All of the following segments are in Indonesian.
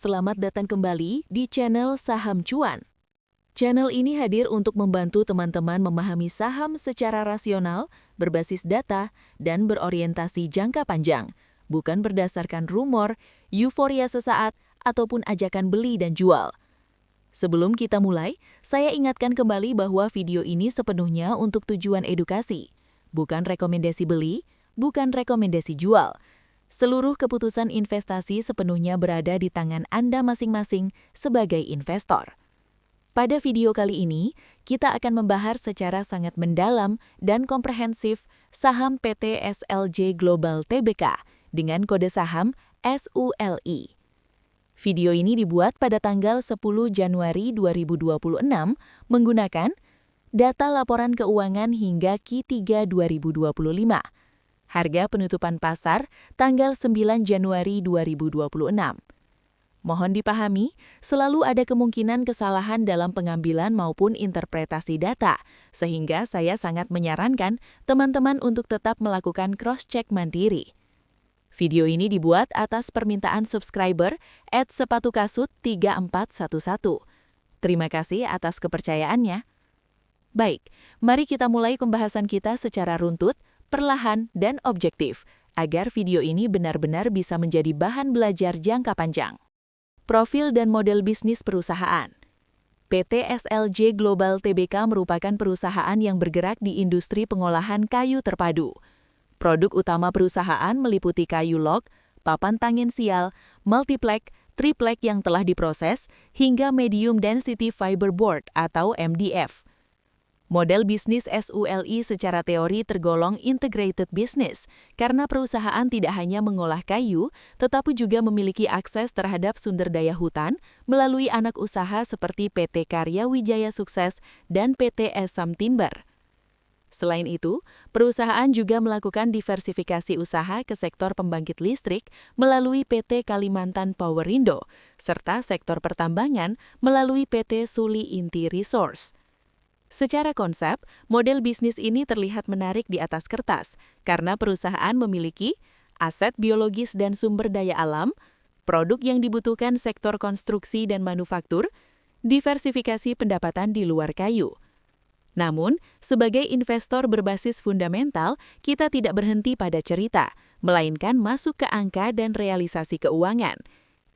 Selamat datang kembali di channel Saham Cuan. Channel ini hadir untuk membantu teman-teman memahami saham secara rasional, berbasis data, dan berorientasi jangka panjang, bukan berdasarkan rumor, euforia sesaat, ataupun ajakan beli dan jual. Sebelum kita mulai, saya ingatkan kembali bahwa video ini sepenuhnya untuk tujuan edukasi, bukan rekomendasi beli, bukan rekomendasi jual. Seluruh keputusan investasi sepenuhnya berada di tangan Anda masing-masing sebagai investor. Pada video kali ini, kita akan membahas secara sangat mendalam dan komprehensif saham PT SLJ Global Tbk dengan kode saham SULI. Video ini dibuat pada tanggal 10 Januari 2026 menggunakan data laporan keuangan hingga Q3 2025. Harga penutupan pasar tanggal 9 Januari 2026. Mohon dipahami, selalu ada kemungkinan kesalahan dalam pengambilan maupun interpretasi data, sehingga saya sangat menyarankan teman-teman untuk tetap melakukan cross-check mandiri. Video ini dibuat atas permintaan subscriber @sepatukasut3411. Terima kasih atas kepercayaannya. Baik, mari kita mulai pembahasan kita secara runtut, perlahan, dan objektif, agar video ini benar-benar bisa menjadi bahan belajar jangka panjang. Profil dan model bisnis perusahaan. PT SLJ Global Tbk merupakan perusahaan yang bergerak di industri pengolahan kayu terpadu. Produk utama perusahaan meliputi kayu log, papan tangensial, multiplek, triplek yang telah diproses, hingga medium density fiberboard atau MDF. Model bisnis SULI secara teori tergolong integrated business karena perusahaan tidak hanya mengolah kayu, tetapi juga memiliki akses terhadap sumber daya hutan melalui anak usaha seperti PT Karya Wijaya Sukses dan PT Essam Timber. Selain itu, perusahaan juga melakukan diversifikasi usaha ke sektor pembangkit listrik melalui PT Kalimantan Powerindo, serta sektor pertambangan melalui PT Suli Inti Resource. Secara konsep, model bisnis ini terlihat menarik di atas kertas karena perusahaan memiliki aset biologis dan sumber daya alam, produk yang dibutuhkan sektor konstruksi dan manufaktur, diversifikasi pendapatan di luar kayu. Namun, sebagai investor berbasis fundamental, kita tidak berhenti pada cerita, melainkan masuk ke angka dan realisasi keuangan.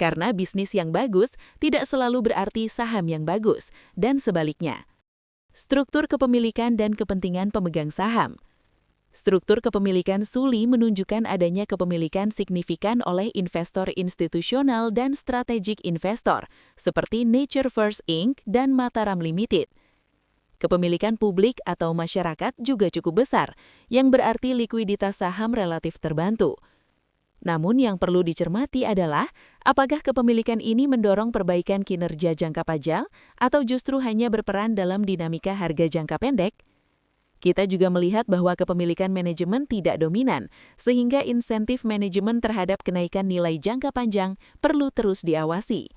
Karena bisnis yang bagus tidak selalu berarti saham yang bagus, dan sebaliknya. Struktur kepemilikan dan kepentingan pemegang saham. Struktur kepemilikan SULI menunjukkan adanya kepemilikan signifikan oleh investor institusional dan strategic investor, seperti Nature First Inc. dan Mataram Limited. Kepemilikan publik atau masyarakat juga cukup besar, yang berarti likuiditas saham relatif terbantu. Namun yang perlu dicermati adalah, apakah kepemilikan ini mendorong perbaikan kinerja jangka panjang atau justru hanya berperan dalam dinamika harga jangka pendek? Kita juga melihat bahwa kepemilikan manajemen tidak dominan, sehingga insentif manajemen terhadap kenaikan nilai jangka panjang perlu terus diawasi.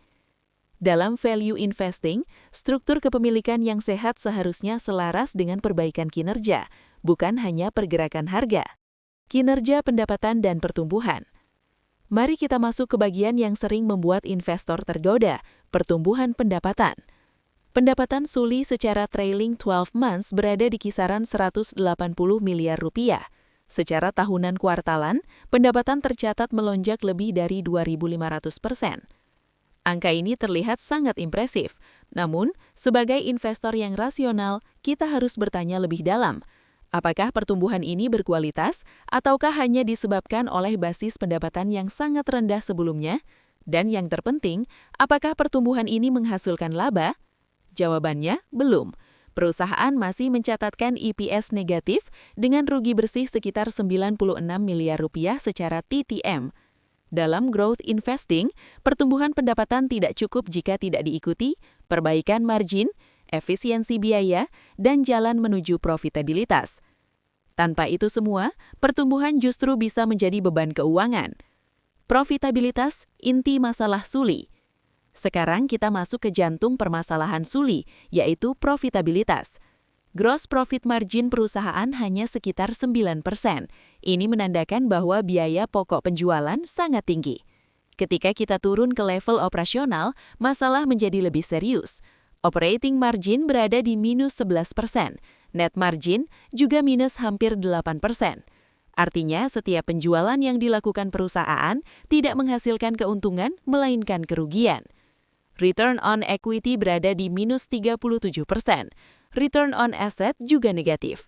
Dalam value investing, struktur kepemilikan yang sehat seharusnya selaras dengan perbaikan kinerja, bukan hanya pergerakan harga. Kinerja pendapatan dan pertumbuhan. Mari kita masuk ke bagian yang sering membuat investor tergoda, pertumbuhan pendapatan. Pendapatan SULI secara trailing 12 months berada di kisaran 180 miliar rupiah. Secara tahunan kuartalan, pendapatan tercatat melonjak lebih dari 2.500%. Angka ini terlihat sangat impresif, namun sebagai investor yang rasional, kita harus bertanya lebih dalam. Apakah pertumbuhan ini berkualitas ataukah hanya disebabkan oleh basis pendapatan yang sangat rendah sebelumnya? Dan yang terpenting, apakah pertumbuhan ini menghasilkan laba? Jawabannya, belum. Perusahaan masih mencatatkan EPS negatif dengan rugi bersih sekitar 96 miliar rupiah secara TTM. Dalam growth investing, pertumbuhan pendapatan tidak cukup jika tidak diikuti perbaikan margin, efisiensi biaya, dan jalan menuju profitabilitas. Tanpa itu semua, pertumbuhan justru bisa menjadi beban keuangan. Profitabilitas, inti masalah SULI. Sekarang kita masuk ke jantung permasalahan SULI, yaitu profitabilitas. Gross profit margin perusahaan hanya sekitar 9%. Ini menandakan bahwa biaya pokok penjualan sangat tinggi. ketika kita turun ke level operasional, masalah menjadi lebih serius. Operating margin berada di minus 11%, net margin juga minus hampir 8%. Artinya, setiap penjualan yang dilakukan perusahaan tidak menghasilkan keuntungan, melainkan kerugian. Return on equity berada di minus 37%. Return on asset juga negatif.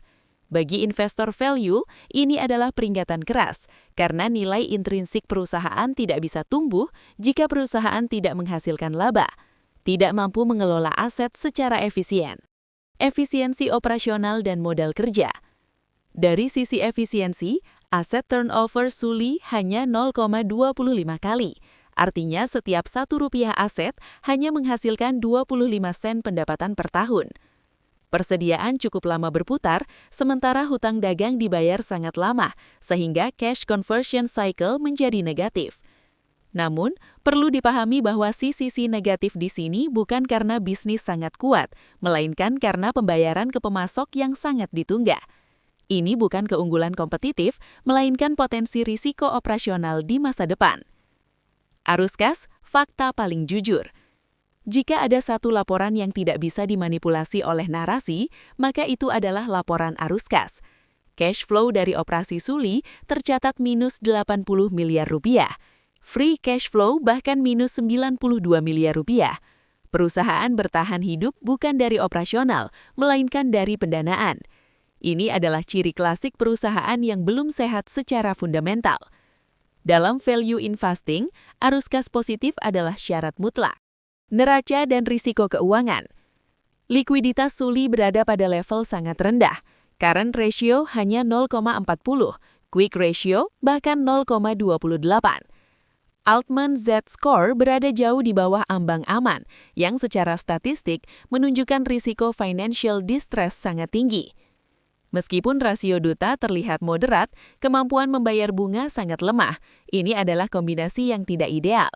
Bagi investor value, ini adalah peringatan keras, karena nilai intrinsik perusahaan tidak bisa tumbuh jika perusahaan tidak menghasilkan laba, tidak mampu mengelola aset secara efisien. Efisiensi operasional dan modal kerja. Dari sisi efisiensi, aset turnover Suli hanya 0,25 kali. Artinya setiap Rp1 aset hanya menghasilkan 25 sen pendapatan per tahun. Persediaan cukup lama berputar, sementara hutang dagang dibayar sangat lama, sehingga cash conversion cycle menjadi negatif. Namun, perlu dipahami bahwa sisi negatif di sini bukan karena bisnis sangat kuat, melainkan karena pembayaran ke pemasok yang sangat ditunda. Ini bukan keunggulan kompetitif, melainkan potensi risiko operasional di masa depan. Arus kas, fakta paling jujur. Jika ada satu laporan yang tidak bisa dimanipulasi oleh narasi, maka itu adalah laporan arus kas. Cash flow dari operasi Suli tercatat minus 80 miliar rupiah. Free cash flow bahkan minus 92 miliar rupiah. Perusahaan bertahan hidup bukan dari operasional, melainkan dari pendanaan. Ini adalah ciri klasik perusahaan yang belum sehat secara fundamental. Dalam value investing, arus kas positif adalah syarat mutlak. Neraca dan risiko keuangan. Likuiditas Suli berada pada level sangat rendah. Current ratio hanya 0,40, quick ratio bahkan 0,28. Altman Z-score berada jauh di bawah ambang aman, yang secara statistik menunjukkan risiko financial distress sangat tinggi. Meskipun rasio duta terlihat moderat, kemampuan membayar bunga sangat lemah. Ini adalah kombinasi yang tidak ideal.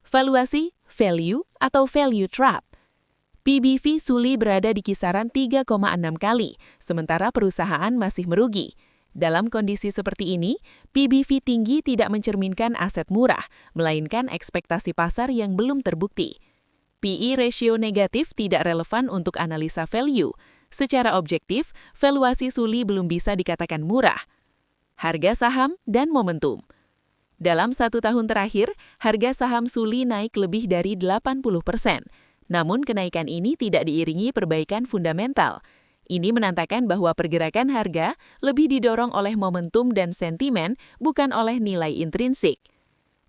Valuasi, value, atau value trap. PBV Suli berada di kisaran 3,6 kali, sementara perusahaan masih merugi. Dalam kondisi seperti ini, PBV tinggi tidak mencerminkan aset murah, melainkan ekspektasi pasar yang belum terbukti. PE ratio negatif tidak relevan untuk analisa value. Secara objektif, valuasi Suli belum bisa dikatakan murah. Harga saham dan momentum. Dalam 1 tahun terakhir, harga saham Suli naik lebih dari 80%. Namun kenaikan ini tidak diiringi perbaikan fundamental. Ini menandakan bahwa pergerakan harga lebih didorong oleh momentum dan sentimen, bukan oleh nilai intrinsik.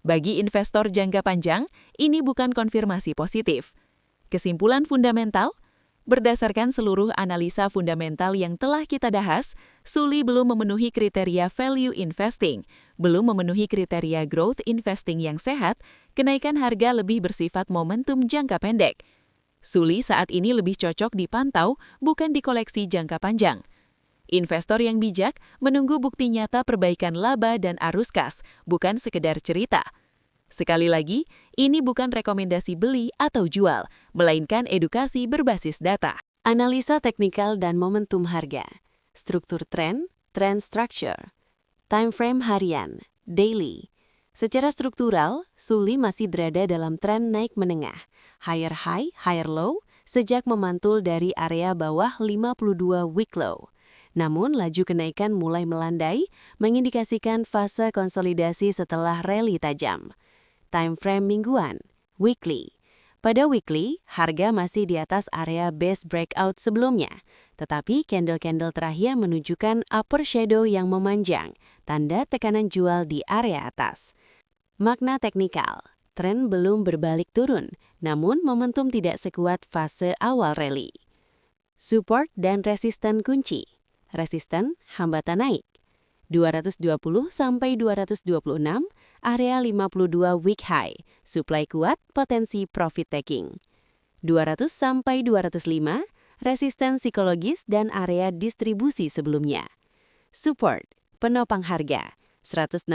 Bagi investor jangka panjang, ini bukan konfirmasi positif. Kesimpulan fundamental. Berdasarkan seluruh analisa fundamental yang telah kita bahas, Suli belum memenuhi kriteria value investing, belum memenuhi kriteria growth investing yang sehat, kenaikan harga lebih bersifat momentum jangka pendek. Suli saat ini lebih cocok dipantau, bukan dikoleksi jangka panjang. Investor yang bijak menunggu bukti nyata perbaikan laba dan arus kas, bukan sekedar cerita. Sekali lagi, ini bukan rekomendasi beli atau jual, melainkan edukasi berbasis data. Analisa teknikal dan momentum harga. Struktur tren, trend structure. Time frame harian, daily. Secara struktural, Suli masih berada dalam tren naik menengah, higher high, higher low, sejak memantul dari area bawah 52 week low. Namun, laju kenaikan mulai melandai, mengindikasikan fase konsolidasi setelah rally tajam. Time frame mingguan, weekly. Pada weekly, harga masih di atas area base breakout sebelumnya, tetapi candle-candle terakhir menunjukkan upper shadow yang memanjang, tanda tekanan jual di area atas. Makna teknikal, tren belum berbalik turun, namun momentum tidak sekuat fase awal rally. Support dan resisten kunci. Resisten, hambatan naik. 220 sampai 226, area 52 week high, supply kuat, potensi profit taking. 200 sampai 205, resisten psikologis dan area distribusi sebelumnya. Support, penopang harga, 165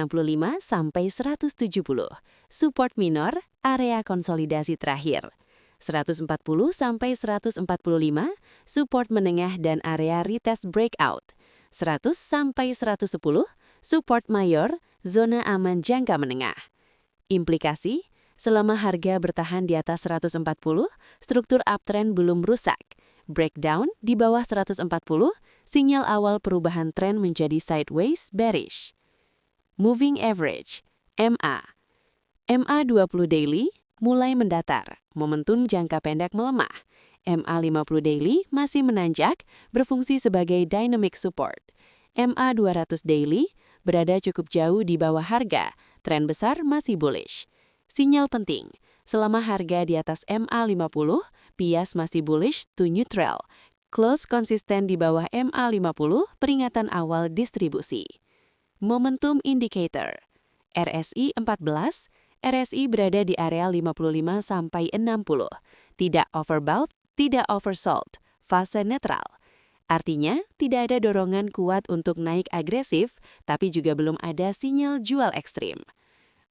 sampai 170, support minor, area konsolidasi terakhir. 140 sampai 145, support menengah dan area retest breakout. 100 sampai 110, support mayor, zona aman jangka menengah. Implikasi, selama harga bertahan di atas 140, struktur uptrend belum rusak. Breakdown di bawah 140, sinyal awal perubahan tren menjadi sideways bearish. Moving average, MA. MA 20 daily mulai mendatar, momentum jangka pendek melemah. MA 50 daily masih menanjak, berfungsi sebagai dynamic support. MA 200 daily berada cukup jauh di bawah harga, tren besar masih bullish. Sinyal penting, selama harga di atas MA 50, bias masih bullish to neutral. Close konsisten di bawah MA 50, peringatan awal distribusi. Momentum indicator, RSI 14, RSI berada di area 55 sampai 60. Tidak overbought, tidak oversold, fase netral. Artinya, tidak ada dorongan kuat untuk naik agresif, tapi juga belum ada sinyal jual ekstrim.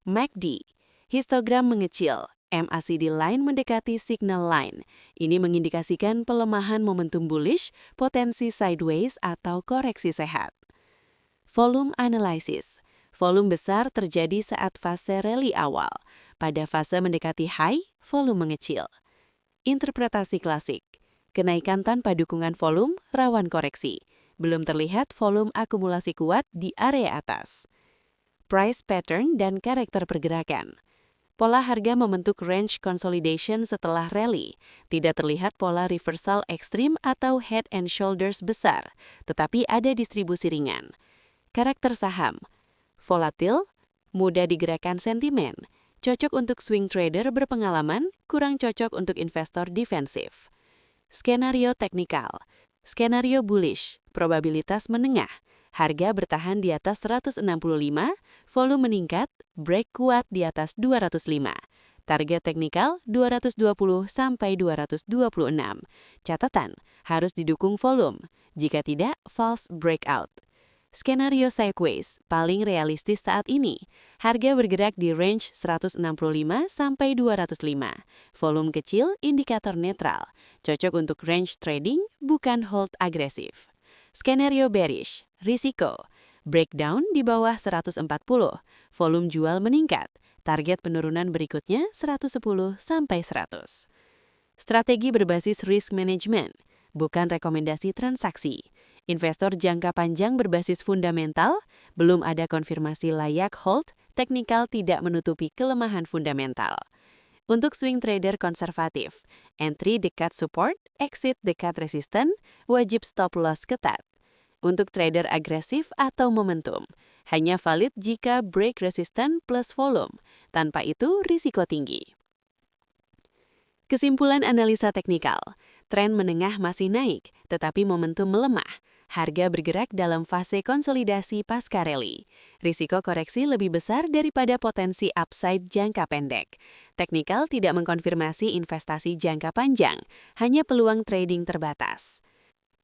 MACD, histogram mengecil, MACD line mendekati signal line. Ini mengindikasikan pelemahan momentum bullish, potensi sideways atau koreksi sehat. Volume analysis, volume besar terjadi saat fase rally awal. Pada fase mendekati high, volume mengecil. Interpretasi klasik, kenaikan tanpa dukungan volume rawan koreksi. Belum terlihat volume akumulasi kuat di area atas. Price pattern dan karakter pergerakan. Pola harga membentuk range consolidation setelah rally. Tidak terlihat pola reversal ekstrim atau head and shoulders besar, tetapi ada distribusi ringan. Karakter saham. Volatil, mudah digerakkan sentimen. Cocok untuk swing trader berpengalaman, kurang cocok untuk investor defensif. Skenario teknikal. Skenario bullish, probabilitas menengah. Harga bertahan di atas 165, volume meningkat, break kuat di atas 205. Target teknikal 220 sampai 226. Catatan, harus didukung volume. Jika tidak, false breakout. Skenario sideways, paling realistis saat ini. Harga bergerak di range 165 sampai 205. Volume kecil, indikator netral. Cocok untuk range trading, bukan hold agresif. Skenario bearish, risiko. Breakdown di bawah 140. Volume jual meningkat. Target penurunan berikutnya 110 sampai 100. Strategi berbasis risk management, bukan rekomendasi transaksi. Investor jangka panjang berbasis fundamental, belum ada konfirmasi layak hold, teknikal tidak menutupi kelemahan fundamental. Untuk swing trader konservatif, entry dekat support, exit dekat resisten, wajib stop loss ketat. Untuk trader agresif atau momentum, hanya valid jika break resisten plus volume, tanpa itu risiko tinggi. Kesimpulan analisa teknikal, tren menengah masih naik, tetapi momentum melemah. Harga bergerak dalam fase konsolidasi pasca rally. Risiko koreksi lebih besar daripada potensi upside jangka pendek. Teknikal tidak mengkonfirmasi investasi jangka panjang, hanya peluang trading terbatas.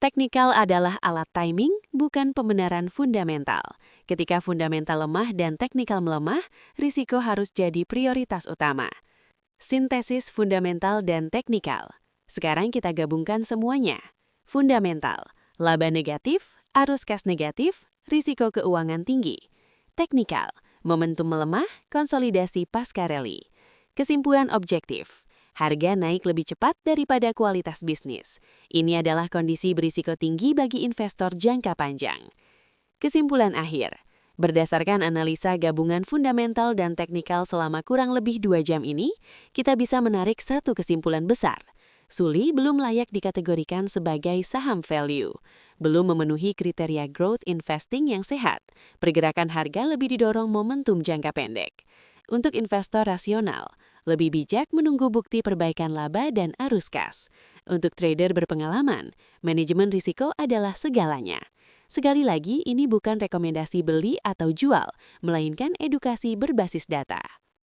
Teknikal adalah alat timing, bukan pembenaran fundamental. Ketika fundamental lemah dan teknikal melemah, risiko harus jadi prioritas utama. Sintesis fundamental dan teknikal. Sekarang kita gabungkan semuanya. Fundamental, laba negatif, arus kas negatif, risiko keuangan tinggi. Teknikal, momentum melemah, konsolidasi pasca rally. Kesimpulan objektif, harga naik lebih cepat daripada kualitas bisnis. Ini adalah kondisi berisiko tinggi bagi investor jangka panjang. Kesimpulan akhir, berdasarkan analisa gabungan fundamental dan teknikal selama kurang lebih 2 jam ini, kita bisa menarik satu kesimpulan besar. Suli belum layak dikategorikan sebagai saham value. Belum memenuhi kriteria growth investing yang sehat. Pergerakan harga lebih didorong momentum jangka pendek. Untuk investor rasional, lebih bijak menunggu bukti perbaikan laba dan arus kas. Untuk trader berpengalaman, manajemen risiko adalah segalanya. Sekali lagi, ini bukan rekomendasi beli atau jual, melainkan edukasi berbasis data.